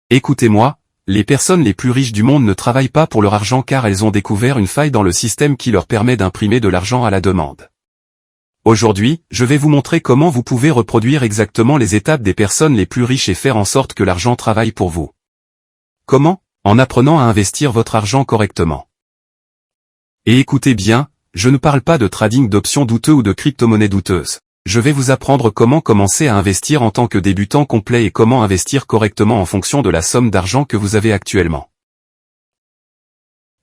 Écoutez-moi, les personnes les plus riches du monde ne travaillent pas pour leur argent car elles ont découvert une faille dans le système qui leur permet d'imprimer de l'argent à la demande. Aujourd'hui, je vais vous montrer comment vous pouvez reproduire exactement les étapes des personnes les plus riches et faire en sorte que l'argent travaille pour vous. Comment? En apprenant à investir votre argent correctement. Et écoutez bien, je ne parle pas de trading d'options douteux ou de crypto-monnaies douteuses. Je vais vous apprendre comment commencer à investir en tant que débutant complet et comment investir correctement en fonction de la somme d'argent que vous avez actuellement.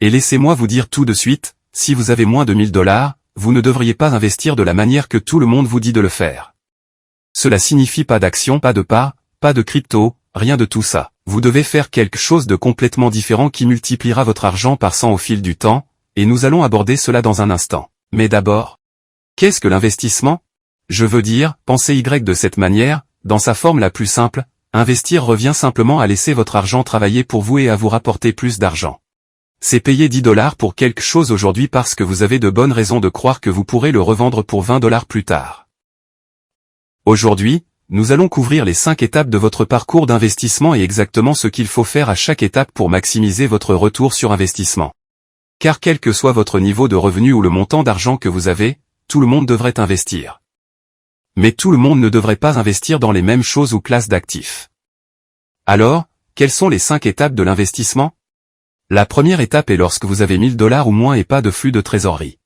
Et laissez-moi vous dire tout de suite, si vous avez moins de 1000 $, vous ne devriez pas investir de la manière que tout le monde vous dit de le faire. Cela signifie pas d'actions, pas de parts, pas de crypto, rien de tout ça. Vous devez faire quelque chose de complètement différent qui multipliera votre argent par 100 au fil du temps, et nous allons aborder cela dans un instant. Mais d'abord, qu'est-ce que l'investissement? Je veux dire, pensez Y de cette manière, dans sa forme la plus simple, investir revient simplement à laisser votre argent travailler pour vous et à vous rapporter plus d'argent. C'est payer 10 $ pour quelque chose aujourd'hui parce que vous avez de bonnes raisons de croire que vous pourrez le revendre pour 20 $ plus tard. Aujourd'hui, nous allons couvrir les 5 étapes de votre parcours d'investissement et exactement ce qu'il faut faire à chaque étape pour maximiser votre retour sur investissement. Car quel que soit votre niveau de revenu ou le montant d'argent que vous avez, tout le monde devrait investir. Mais tout le monde ne devrait pas investir dans les mêmes choses ou classes d'actifs. Alors, quelles sont les 5 étapes de l'investissement? La première étape est lorsque vous avez 1000 $ ou moins et pas de flux de trésorerie.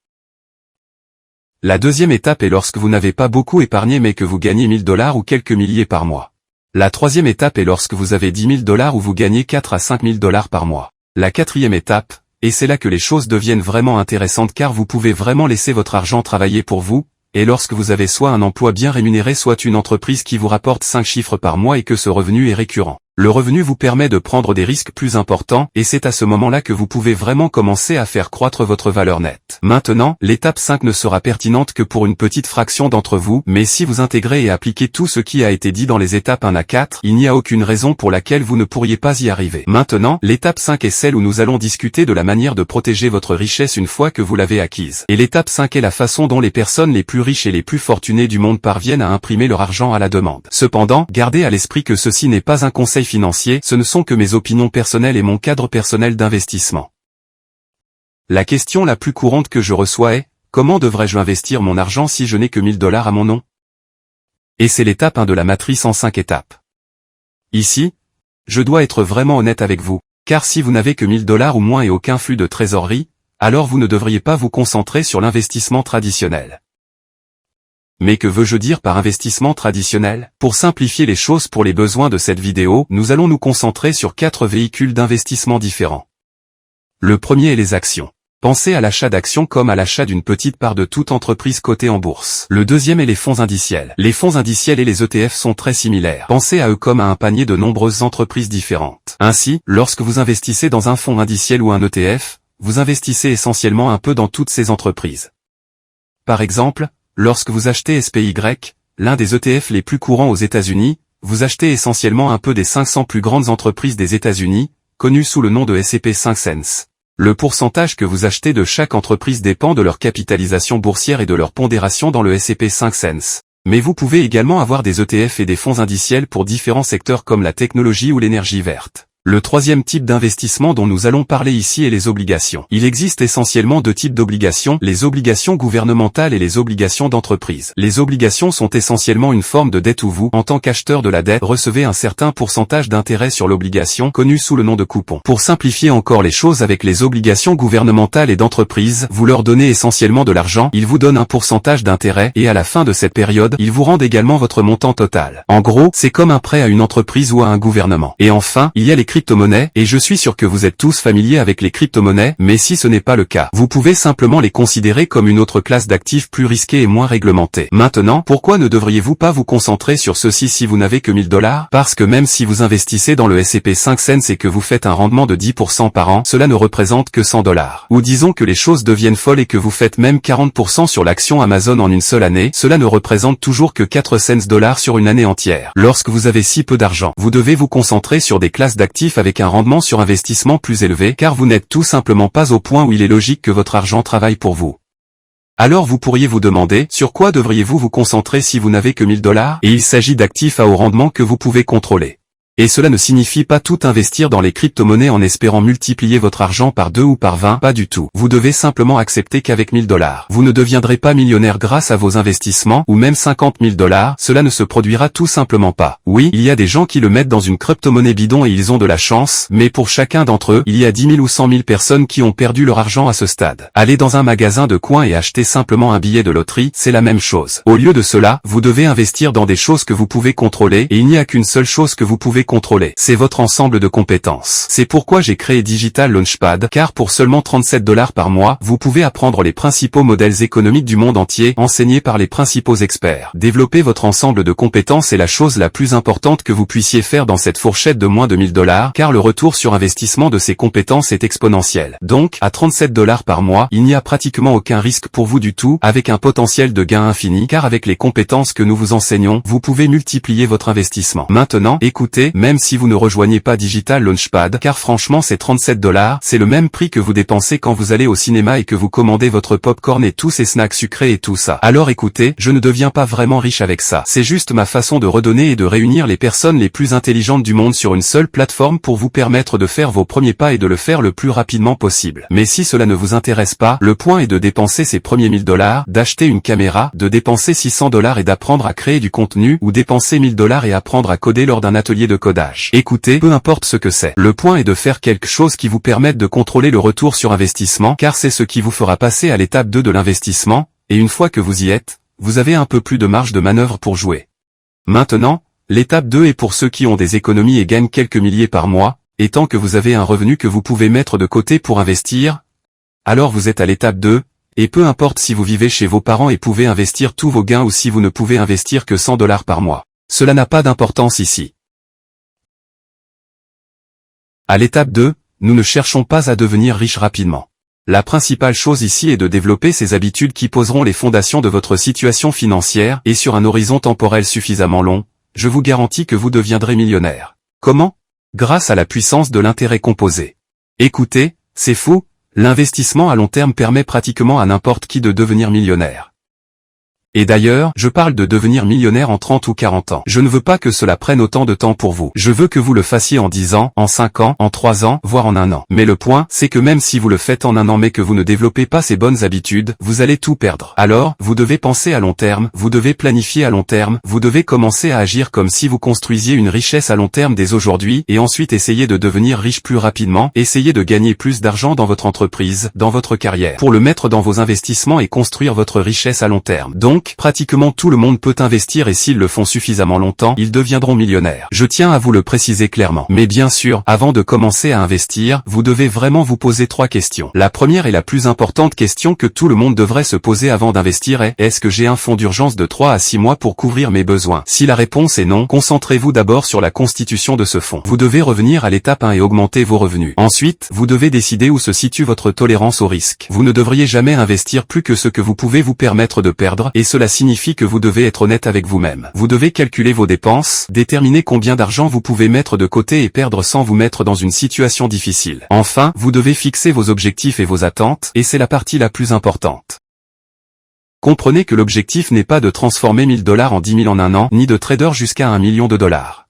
La deuxième étape est lorsque vous n'avez pas beaucoup épargné mais que vous gagnez 1000 $ ou quelques milliers par mois. La troisième étape est lorsque vous avez 10 000 $ ou vous gagnez 4 à 5 000 $ par mois. La quatrième étape, et c'est là que les choses deviennent vraiment intéressantes car vous pouvez vraiment laisser votre argent travailler pour vous, et lorsque vous avez soit un emploi bien rémunéré soit une entreprise qui vous rapporte 5 chiffres par mois et que ce revenu est récurrent. Le revenu vous permet de prendre des risques plus importants et c'est à ce moment-là que vous pouvez vraiment commencer à faire croître votre valeur nette. Maintenant, l'étape 5 ne sera pertinente que pour une petite fraction d'entre vous, mais si vous intégrez et appliquez tout ce qui a été dit dans les étapes 1 à 4, il n'y a aucune raison pour laquelle vous ne pourriez pas y arriver. Maintenant, l'étape 5 est celle où nous allons discuter de la manière de protéger votre richesse une fois que vous l'avez acquise. Et l'étape 5 est la façon dont les personnes les plus riches et les plus fortunées du monde parviennent à imprimer leur argent à la demande. Cependant, gardez à l'esprit que ceci n'est pas un conseil financier, ce ne sont que mes opinions personnelles et mon cadre personnel d'investissement. La question la plus courante que je reçois est, comment devrais-je investir mon argent si je n'ai que 1000 $ à mon nom? Et c'est l'étape 1 de la matrice en 5 étapes. Ici, je dois être vraiment honnête avec vous, car si vous n'avez que 1000 $ ou moins et aucun flux de trésorerie, alors vous ne devriez pas vous concentrer sur l'investissement traditionnel. Mais que veux-je dire par investissement traditionnel? Pour simplifier les choses pour les besoins de cette vidéo, nous allons nous concentrer sur 4 véhicules d'investissement différents. Le premier est les actions. Pensez à l'achat d'actions comme à l'achat d'une petite part de toute entreprise cotée en bourse. Le deuxième est les fonds indiciels. Les fonds indiciels et les ETF sont très similaires. Pensez à eux comme à un panier de nombreuses entreprises différentes. Ainsi, lorsque vous investissez dans un fonds indiciel ou un ETF, vous investissez essentiellement un peu dans toutes ces entreprises. Par exemple, lorsque vous achetez SPY, l'un des ETF les plus courants aux États-Unis, vous achetez essentiellement un peu des 500 plus grandes entreprises des États-Unis, connues sous le nom de S&P 500. Le pourcentage que vous achetez de chaque entreprise dépend de leur capitalisation boursière et de leur pondération dans le S&P 500. Mais vous pouvez également avoir des ETF et des fonds indiciels pour différents secteurs comme la technologie ou l'énergie verte. Le troisième type d'investissement dont nous allons parler ici est les obligations. Il existe essentiellement 2 types d'obligations, les obligations gouvernementales et les obligations d'entreprise. Les obligations sont essentiellement une forme de dette où vous, en tant qu'acheteur de la dette, recevez un certain pourcentage d'intérêt sur l'obligation, connu sous le nom de coupon. Pour simplifier encore les choses avec les obligations gouvernementales et d'entreprise, vous leur donnez essentiellement de l'argent, ils vous donnent un pourcentage d'intérêt et à la fin de cette période, ils vous rendent également votre montant total. En gros, c'est comme un prêt à une entreprise ou à un gouvernement. Et enfin, il y a les crypto-monnaies, et je suis sûr que vous êtes tous familiers avec les crypto-monnaies, mais si ce n'est pas le cas, vous pouvez simplement les considérer comme une autre classe d'actifs plus risqués et moins réglementés. Maintenant, pourquoi ne devriez-vous pas vous concentrer sur ceci si vous n'avez que 1000 $? Parce que même si vous investissez dans le S&P 500 et que vous faites un rendement de 10% par an, cela ne représente que 100 $. Ou disons que les choses deviennent folles et que vous faites même 40% sur l'action Amazon en une seule année, cela ne représente toujours que 4 cents $ sur une année entière. Lorsque vous avez si peu d'argent, vous devez vous concentrer sur des classes d'actifs avec un rendement sur investissement plus élevé car vous n'êtes tout simplement pas au point où il est logique que votre argent travaille pour vous. Alors vous pourriez vous demander, sur quoi devriez-vous vous concentrer si vous n'avez que 1000 $? Et il s'agit d'actifs à haut rendement que vous pouvez contrôler. Et cela ne signifie pas tout investir dans les crypto-monnaies en espérant multiplier votre argent par 2 ou par 20, pas du tout. Vous devez simplement accepter qu'avec 1000 $, vous ne deviendrez pas millionnaire grâce à vos investissements, ou même 50 000 $, cela ne se produira tout simplement pas. Oui, il y a des gens qui le mettent dans une crypto-monnaie bidon et ils ont de la chance, mais pour chacun d'entre eux, il y a 10 000 ou 100 000 personnes qui ont perdu leur argent à ce stade. Aller dans un magasin de coin et acheter simplement un billet de loterie, c'est la même chose. Au lieu de cela, vous devez investir dans des choses que vous pouvez contrôler, et il n'y a qu'une seule chose que vous pouvez contrôler, c'est votre ensemble de compétences. C'est pourquoi j'ai créé Digital Launchpad, car pour seulement 37 $ par mois, vous pouvez apprendre les principaux modèles économiques du monde entier, enseignés par les principaux experts. Développer votre ensemble de compétences est la chose la plus importante que vous puissiez faire dans cette fourchette de moins de 1000 $, car le retour sur investissement de ces compétences est exponentiel. Donc, à 37 $ par mois, il n'y a pratiquement aucun risque pour vous du tout, avec un potentiel de gain infini, car avec les compétences que nous vous enseignons, vous pouvez multiplier votre investissement. Maintenant, écoutez, même si vous ne rejoignez pas Digital Launchpad, car franchement c'est 37 $, c'est le même prix que vous dépensez quand vous allez au cinéma et que vous commandez votre popcorn et tous ces snacks sucrés et tout ça. Alors écoutez, je ne deviens pas vraiment riche avec ça. C'est juste ma façon de redonner et de réunir les personnes les plus intelligentes du monde sur une seule plateforme pour vous permettre de faire vos premiers pas et de le faire le plus rapidement possible. Mais si cela ne vous intéresse pas, le point est de dépenser ces premiers 1000 $, d'acheter une caméra, de dépenser 600 $ et d'apprendre à créer du contenu, ou dépenser 1000 $ et apprendre à coder lors d'un atelier de codage. Écoutez, peu importe ce que c'est. Le point est de faire quelque chose qui vous permette de contrôler le retour sur investissement, car c'est ce qui vous fera passer à l'étape 2 de l'investissement, et une fois que vous y êtes, vous avez un peu plus de marge de manœuvre pour jouer. Maintenant, l'étape 2 est pour ceux qui ont des économies et gagnent quelques milliers par mois, et tant que vous avez un revenu que vous pouvez mettre de côté pour investir, alors vous êtes à l'étape 2, et peu importe si vous vivez chez vos parents et pouvez investir tous vos gains ou si vous ne pouvez investir que 100 $ par mois. Cela n'a pas d'importance ici. À l'étape 2, nous ne cherchons pas à devenir riches rapidement. La principale chose ici est de développer ces habitudes qui poseront les fondations de votre situation financière, et sur un horizon temporel suffisamment long, je vous garantis que vous deviendrez millionnaire. Comment? Grâce à la puissance de l'intérêt composé. Écoutez, c'est fou, l'investissement à long terme permet pratiquement à n'importe qui de devenir millionnaire. Et d'ailleurs, je parle de devenir millionnaire en 30 ou 40 ans. Je ne veux pas que cela prenne autant de temps pour vous. Je veux que vous le fassiez en 10 ans, en 5 ans, en 3 ans, voire en 1 an. Mais le point, c'est que même si vous le faites en 1 an mais que vous ne développez pas ces bonnes habitudes, vous allez tout perdre. Alors, vous devez penser à long terme, vous devez planifier à long terme, vous devez commencer à agir comme si vous construisiez une richesse à long terme dès aujourd'hui, et ensuite essayer de devenir riche plus rapidement, essayer de gagner plus d'argent dans votre entreprise, dans votre carrière, pour le mettre dans vos investissements et construire votre richesse à long terme. Donc, pratiquement tout le monde peut investir et s'ils le font suffisamment longtemps, ils deviendront millionnaires. Je tiens à vous le préciser clairement. Mais bien sûr, avant de commencer à investir, vous devez vraiment vous poser 3 questions. La première et la plus importante question que tout le monde devrait se poser avant d'investir est: est-ce que j'ai un fonds d'urgence de 3 à 6 mois pour couvrir mes besoins? Si la réponse est non, concentrez-vous d'abord sur la constitution de ce fonds. Vous devez revenir à l'étape 1 et augmenter vos revenus. Ensuite, vous devez décider où se situe votre tolérance au risque. Vous ne devriez jamais investir plus que ce que vous pouvez vous permettre de perdre, et cela signifie que vous devez être honnête avec vous-même. Vous devez calculer vos dépenses, déterminer combien d'argent vous pouvez mettre de côté et perdre sans vous mettre dans une situation difficile. Enfin, vous devez fixer vos objectifs et vos attentes, et c'est la partie la plus importante. Comprenez que l'objectif n'est pas de transformer 1000 $ en 10 000 en 1 an, ni de trader jusqu'à 1 million de dollars.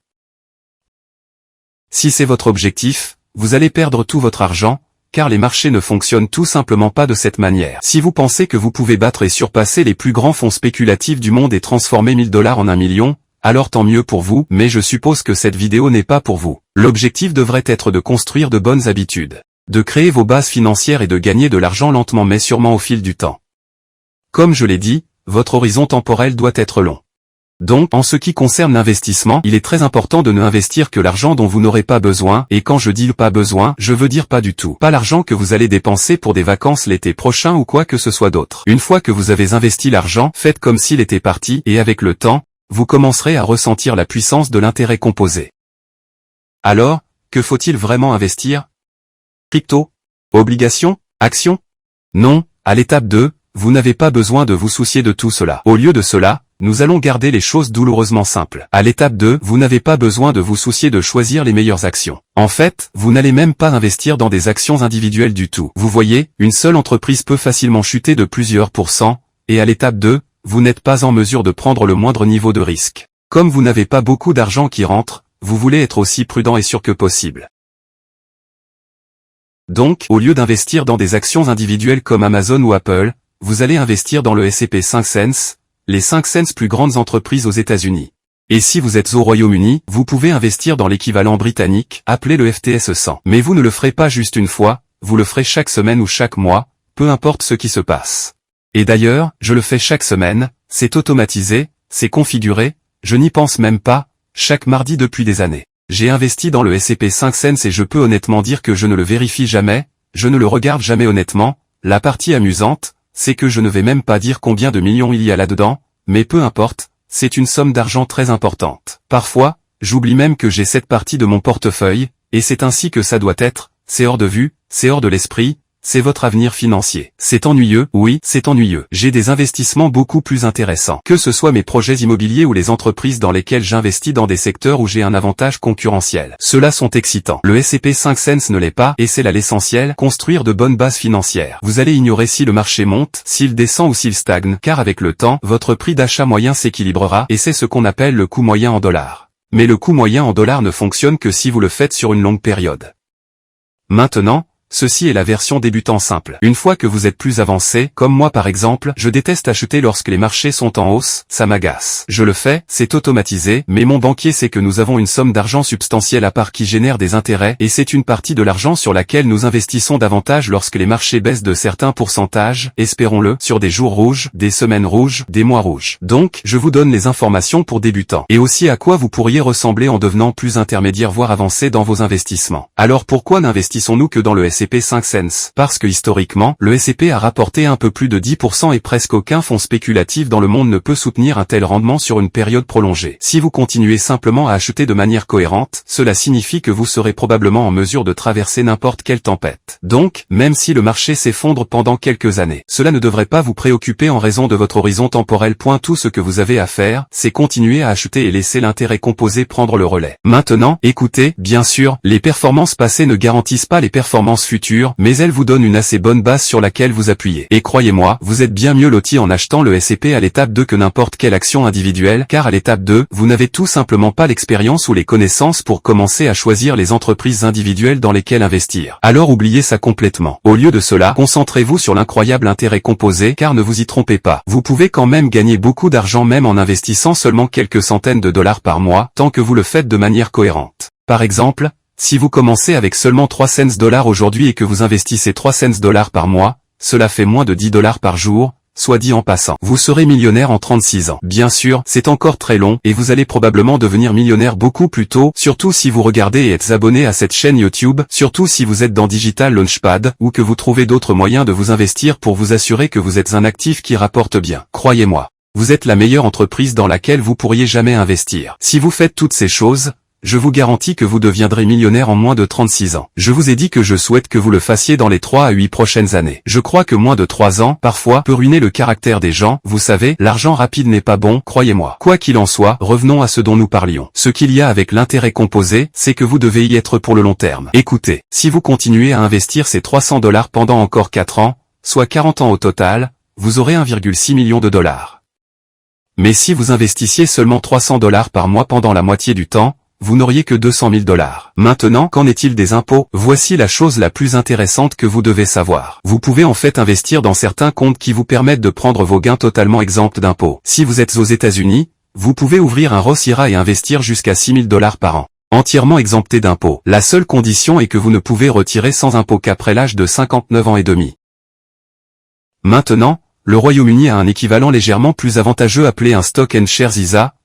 Si c'est votre objectif, vous allez perdre tout votre argent, car les marchés ne fonctionnent tout simplement pas de cette manière. Si vous pensez que vous pouvez battre et surpasser les plus grands fonds spéculatifs du monde et transformer 1000 $ en 1 million, alors tant mieux pour vous, mais je suppose que cette vidéo n'est pas pour vous. L'objectif devrait être de construire de bonnes habitudes, de créer vos bases financières et de gagner de l'argent lentement mais sûrement au fil du temps. Comme je l'ai dit, votre horizon temporel doit être long. Donc, en ce qui concerne l'investissement, il est très important de ne investir que l'argent dont vous n'aurez pas besoin, et quand je dis pas besoin, je veux dire pas du tout. Pas l'argent que vous allez dépenser pour des vacances l'été prochain ou quoi que ce soit d'autre. Une fois que vous avez investi l'argent, faites comme s'il était parti, et avec le temps, vous commencerez à ressentir la puissance de l'intérêt composé. Alors, que faut-il vraiment investir? Crypto? Obligations? Actions? Non, à l'étape 2, vous n'avez pas besoin de vous soucier de tout cela. Au lieu de cela, nous allons garder les choses douloureusement simples. À l'étape 2, vous n'avez pas besoin de vous soucier de choisir les meilleures actions. En fait, vous n'allez même pas investir dans des actions individuelles du tout. Vous voyez, une seule entreprise peut facilement chuter de plusieurs pourcents, et à l'étape 2, vous n'êtes pas en mesure de prendre le moindre niveau de risque. Comme vous n'avez pas beaucoup d'argent qui rentre, vous voulez être aussi prudent et sûr que possible. Donc, au lieu d'investir dans des actions individuelles comme Amazon ou Apple, vous allez investir dans le S&P 500, les 500 plus grandes entreprises aux États-Unis. Et si vous êtes au Royaume-Uni, vous pouvez investir dans l'équivalent britannique, appelé le FTSE 100. Mais vous ne le ferez pas juste une fois, vous le ferez chaque semaine ou chaque mois, peu importe ce qui se passe. Et d'ailleurs, je le fais chaque semaine, c'est automatisé, c'est configuré, je n'y pense même pas, chaque mardi depuis des années. J'ai investi dans le S&P 500 et je peux honnêtement dire que je ne le vérifie jamais, je ne le regarde jamais honnêtement. La partie amusante, c'est que je ne vais même pas dire combien de millions il y a là-dedans, mais peu importe, c'est une somme d'argent très importante. Parfois, j'oublie même que j'ai cette partie de mon portefeuille, et c'est ainsi que ça doit être, c'est hors de vue, c'est hors de l'esprit, c'est votre avenir financier. C'est ennuyeux, oui, c'est ennuyeux. J'ai des investissements beaucoup plus intéressants. Que ce soit mes projets immobiliers ou les entreprises dans lesquelles j'investis dans des secteurs où j'ai un avantage concurrentiel. Ceux-là sont excitants. Le S&P 500 ne l'est pas, et c'est là l'essentiel, construire de bonnes bases financières. Vous allez ignorer si le marché monte, s'il descend ou s'il stagne, car avec le temps, votre prix d'achat moyen s'équilibrera, et c'est ce qu'on appelle le coût moyen en dollars. Mais le coût moyen en dollars ne fonctionne que si vous le faites sur une longue période. Maintenant, ceci est la version débutant simple. Une fois que vous êtes plus avancé, comme moi par exemple, je déteste acheter lorsque les marchés sont en hausse, ça m'agace. Je le fais, c'est automatisé, mais mon banquier sait que nous avons une somme d'argent substantielle à part qui génère des intérêts, et c'est une partie de l'argent sur laquelle nous investissons davantage lorsque les marchés baissent de certains pourcentages, espérons-le, sur des jours rouges, des semaines rouges, des mois rouges. Donc, je vous donne les informations pour débutants, et aussi à quoi vous pourriez ressembler en devenant plus intermédiaire voire avancé dans vos investissements. Alors pourquoi n'investissons-nous que dans le S&P 500? Parce que historiquement, le S&P a rapporté un peu plus de 10% et presque aucun fonds spéculatif dans le monde ne peut soutenir un tel rendement sur une période prolongée. Si vous continuez simplement à acheter de manière cohérente, cela signifie que vous serez probablement en mesure de traverser n'importe quelle tempête. Donc, même si le marché s'effondre pendant quelques années, cela ne devrait pas vous préoccuper en raison de votre horizon temporel. Tout ce que vous avez à faire, c'est continuer à acheter et laisser l'intérêt composé prendre le relais. Maintenant, écoutez, bien sûr, les performances passées ne garantissent pas les performances futures, mais elles vous donnent une assez bonne base sur laquelle vous appuyer. Et croyez-moi, vous êtes bien mieux loti en achetant le S&P à l'étape 2 que n'importe quelle action individuelle, car à l'étape 2, vous n'avez tout simplement pas l'expérience ou les connaissances pour commencer à choisir les entreprises individuelles dans lesquelles investir. Alors oubliez ça complètement. Au lieu de cela, concentrez-vous sur l'incroyable intérêt composé, car ne vous y trompez pas. Vous pouvez quand même gagner beaucoup d'argent même en investissant seulement quelques centaines de dollars par mois, tant que vous le faites de manière cohérente. Par exemple, si vous commencez avec seulement 3 cents dollars aujourd'hui et que vous investissez 3 cents dollars par mois, cela fait moins de 10 dollars par jour, soit dit en passant. Vous serez millionnaire en 36 ans. Bien sûr, c'est encore très long, et vous allez probablement devenir millionnaire beaucoup plus tôt, surtout si vous regardez et êtes abonné à cette chaîne YouTube, surtout si vous êtes dans Digital Launchpad, ou que vous trouvez d'autres moyens de vous investir pour vous assurer que vous êtes un actif qui rapporte bien. Croyez-moi, vous êtes la meilleure entreprise dans laquelle vous pourriez jamais investir. Si vous faites toutes ces choses, je vous garantis que vous deviendrez millionnaire en moins de 36 ans. Je vous ai dit que je souhaite que vous le fassiez dans les 3 à 8 prochaines années. Je crois que moins de 3 ans, parfois, peut ruiner le caractère des gens. Vous savez, l'argent rapide n'est pas bon, croyez-moi. Quoi qu'il en soit, revenons à ce dont nous parlions. Ce qu'il y a avec l'intérêt composé, c'est que vous devez y être pour le long terme. Écoutez, si vous continuez à investir ces 300 dollars pendant encore 4 ans, soit 40 ans au total, vous aurez 1,6 million de dollars. Mais si vous investissiez seulement 300 dollars par mois pendant la moitié du temps, vous n'auriez que 200 000 dollars. Maintenant, qu'en est-il des impôts? Voici la chose la plus intéressante que vous devez savoir. Vous pouvez en fait investir dans certains comptes qui vous permettent de prendre vos gains totalement exempts d'impôts. Si vous êtes aux États-Unis, vous pouvez ouvrir un Roth IRA et investir jusqu'à 6 000 dollars par an, entièrement exempté d'impôts. La seule condition est que vous ne pouvez retirer sans impôt qu'après l'âge de 59 ans et demi. Maintenant, le Royaume-Uni a un équivalent légèrement plus avantageux appelé un Stock and Shares ISA,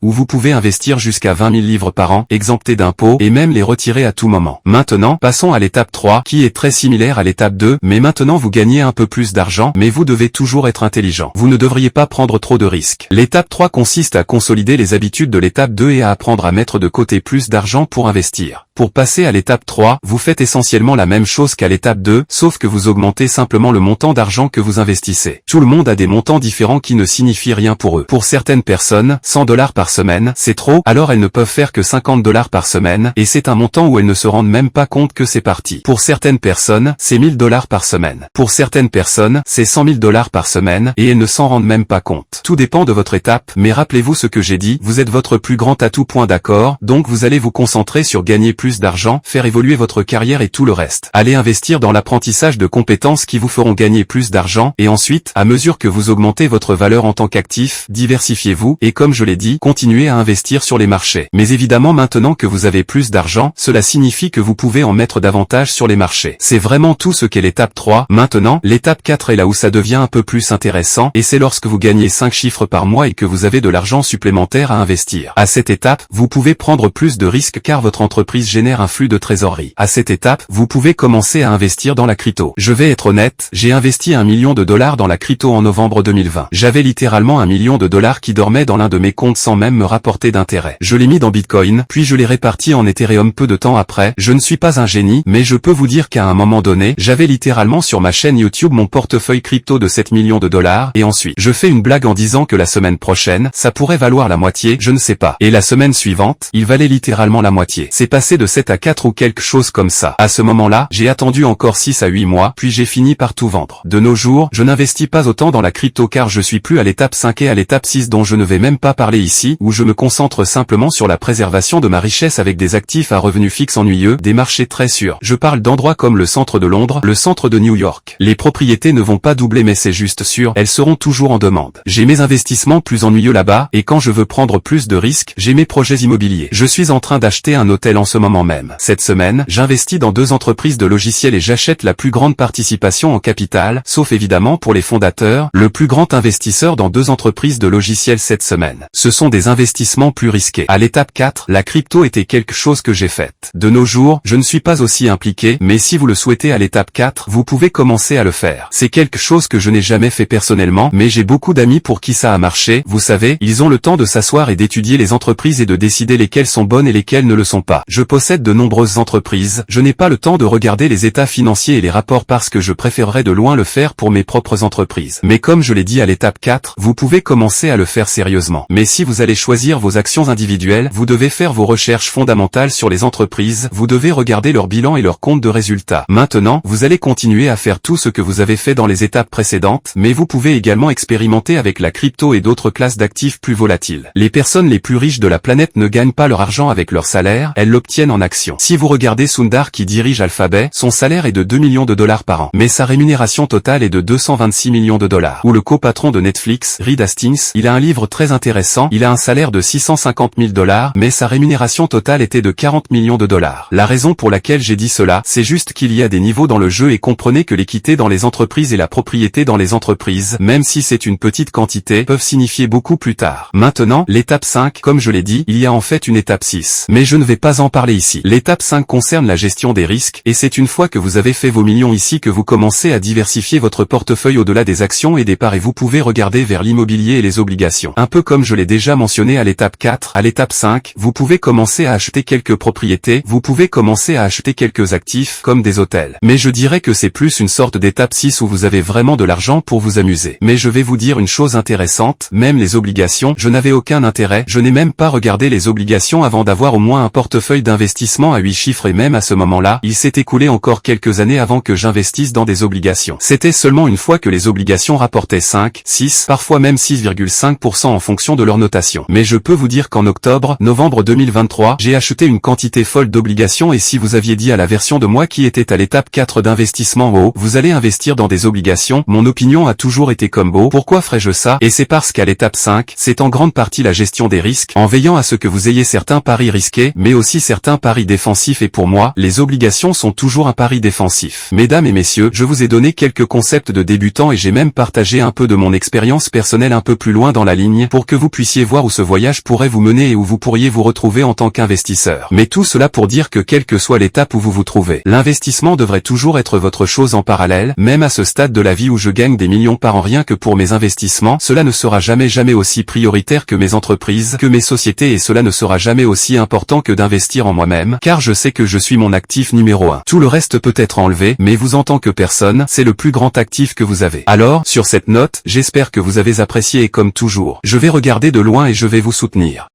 où vous pouvez investir jusqu'à 20 000 livres par an, exemptés d'impôts, et même les retirer à tout moment. Maintenant, passons à l'étape 3, qui est très similaire à l'étape 2, mais maintenant vous gagnez un peu plus d'argent, mais vous devez toujours être intelligent. Vous ne devriez pas prendre trop de risques. L'étape 3 consiste à consolider les habitudes de l'étape 2 et à apprendre à mettre de côté plus d'argent pour investir. Pour passer à l'étape 3, vous faites essentiellement la même chose qu'à l'étape 2, sauf que vous augmentez simplement le montant d'argent que vous investissez. Tout le monde a des montants différents qui ne signifient rien pour eux. Pour certaines personnes, 100 $ par semaine, c'est trop, alors elles ne peuvent faire que 50 $ par semaine, et c'est un montant où elles ne se rendent même pas compte que c'est parti. Pour certaines personnes, c'est 1000 $ par semaine. Pour certaines personnes, c'est 100 000 $ par semaine, et elles ne s'en rendent même pas compte. Tout dépend de votre étape, mais rappelez-vous ce que j'ai dit, vous êtes votre plus grand atout, point d'accord, donc vous allez vous concentrer sur gagner plus d'argent, faire évoluer votre carrière et tout le reste. Allez investir dans l'apprentissage de compétences qui vous feront gagner plus d'argent, et ensuite, à mesure que vous augmentez votre valeur en tant qu'actif, diversifiez-vous, et comme je l'ai dit, continuez à investir sur les marchés. Mais évidemment, maintenant que vous avez plus d'argent, cela signifie que vous pouvez en mettre davantage sur les marchés. C'est vraiment tout ce qu'est l'étape 3. Maintenant, l'étape 4 est là où ça devient un peu plus intéressant, et c'est lorsque vous gagnez 5 chiffres par mois et que vous avez de l'argent supplémentaire à investir. À cette étape, vous pouvez prendre plus de risques car votre entreprise génère un flux de trésorerie. À cette étape, vous pouvez commencer à investir dans la crypto. Je vais être honnête, j'ai investi 1 million de dollars dans la crypto en novembre 2020. J'avais littéralement 1 million de dollars qui dormait dans l'un de mes comptes sans même me rapporter d'intérêt. Je l'ai mis dans Bitcoin, puis je l'ai réparti en Ethereum peu de temps après. Je ne suis pas un génie, mais je peux vous dire qu'à un moment donné, j'avais littéralement sur ma chaîne YouTube mon portefeuille crypto de 7 millions de dollars, et ensuite, je fais une blague en disant que la semaine prochaine, ça pourrait valoir la moitié, je ne sais pas. Et la semaine suivante, il valait littéralement la moitié. C'est passé de 7 à 4 ou quelque chose comme ça. À ce moment-là, j'ai attendu encore 6 à 8 mois, puis j'ai fini par tout vendre. De nos jours, je n'investis pas autant dans la crypto car je suis plus à l'étape 5 et à l'étape 6 dont je ne vais même pas parler ici, où je me concentre simplement sur la préservation de ma richesse avec des actifs à revenus fixes ennuyeux, des marchés très sûrs. Je parle d'endroits comme le centre de Londres, le centre de New York. Les propriétés ne vont pas doubler mais c'est juste sûr, elles seront toujours en demande. J'ai mes investissements plus ennuyeux là-bas, et quand je veux prendre plus de risques, j'ai mes projets immobiliers. Je suis en train d'acheter un hôtel en ce moment même. Cette semaine, j'investis dans 2 entreprises de logiciels et j'achète la plus grande participation en capital, sauf évidemment pour les fondateurs, le plus grand investisseur dans 2 entreprises de logiciels cette semaine. Ce sont des investissements plus risqués. À l'étape 4, la crypto était quelque chose que j'ai fait. De nos jours, je ne suis pas aussi impliqué, mais si vous le souhaitez à l'étape 4, vous pouvez commencer à le faire. C'est quelque chose que je n'ai jamais fait personnellement, mais j'ai beaucoup d'amis pour qui ça a marché. Vous savez, ils ont le temps de s'asseoir et d'étudier les entreprises et de décider lesquelles sont bonnes et lesquelles ne le sont pas. Je possède de nombreuses entreprises, je n'ai pas le temps de regarder les états financiers et les rapports parce que je préférerais de loin le faire pour mes propres entreprises. Mais comme je l'ai dit à l'étape 4, vous pouvez commencer à le faire sérieusement. Mais si vous allez choisir vos actions individuelles, vous devez faire vos recherches fondamentales sur les entreprises, vous devez regarder leur bilan et leur compte de résultats. Maintenant, vous allez continuer à faire tout ce que vous avez fait dans les étapes précédentes, mais vous pouvez également expérimenter avec la crypto et d'autres classes d'actifs plus volatiles. Les personnes les plus riches de la planète ne gagnent pas leur argent avec leur salaire, elles l'obtiennent en actions. Si vous regardez Sundar qui dirige Alphabet, son salaire est de 2 millions de dollars par an, mais sa rémunération totale est de 226 millions de dollars. Ou le copatron de Netflix, Reed Hastings, il a un livre très intéressant, il a un salaire de 650 000 dollars, mais sa rémunération totale était de 40 millions de dollars. La raison pour laquelle j'ai dit cela, c'est juste qu'il y a des niveaux dans le jeu et comprenez que l'équité dans les entreprises et la propriété dans les entreprises, même si c'est une petite quantité, peuvent signifier beaucoup plus tard. Maintenant, l'étape 5, comme je l'ai dit, il y a en fait une étape 6. Mais je ne vais pas en parler ici. L'étape 5 concerne la gestion des risques, et c'est une fois que vous avez fait vos millions ici que vous commencez à diversifier votre portefeuille au-delà des actions et des parts et vous pouvez regarder vers l'immobilier et les obligations. Un peu comme je l'ai déjà mentionné à l'étape 4, à l'étape 5, vous pouvez commencer à acheter quelques propriétés, vous pouvez commencer à acheter quelques actifs, comme des hôtels. Mais je dirais que c'est plus une sorte d'étape 6 où vous avez vraiment de l'argent pour vous amuser. Mais je vais vous dire une chose intéressante, même les obligations, je n'avais aucun intérêt, je n'ai même pas regardé les obligations avant d'avoir au moins un portefeuille d'investissement à 8 chiffres et même à ce moment-là, il s'est écoulé encore quelques années avant que j'investisse dans des obligations. C'était seulement une fois que les obligations rapportaient 5, 6, parfois même 6,5% en fonction de leur notation. Mais je peux vous dire qu'en octobre, novembre 2023, j'ai acheté une quantité folle d'obligations et si vous aviez dit à la version de moi qui était à l'étape 4 d'investissement oh, vous allez investir dans des obligations, mon opinion a toujours été comme oh, pourquoi ferais-je ça? Et c'est parce qu'à l'étape 5, c'est en grande partie la gestion des risques, en veillant à ce que vous ayez certains paris risqués, mais aussi certains paris défensifs et pour moi, les obligations sont toujours un pari défensif. Mesdames et messieurs, je vous ai donné quelques concepts de débutants et j'ai même partagé un peu de mon expérience personnelle un peu plus loin dans la ligne pour que vous puissiez voir où ce voyage pourrait vous mener et où vous pourriez vous retrouver en tant qu'investisseur. Mais tout cela pour dire que quelle que soit l'étape où vous vous trouvez, l'investissement devrait toujours être votre chose en parallèle, même à ce stade de la vie où je gagne des millions par an rien que pour mes investissements, cela ne sera jamais aussi prioritaire que mes entreprises, que mes sociétés et cela ne sera jamais aussi important que d'investir en moi. moi-même, car je sais que je suis mon actif numéro 1. Tout le reste peut être enlevé, mais vous en tant que personne, c'est le plus grand actif que vous avez. Alors, sur cette note, j'espère que vous avez apprécié et comme toujours, je vais regarder de loin et je vais vous soutenir.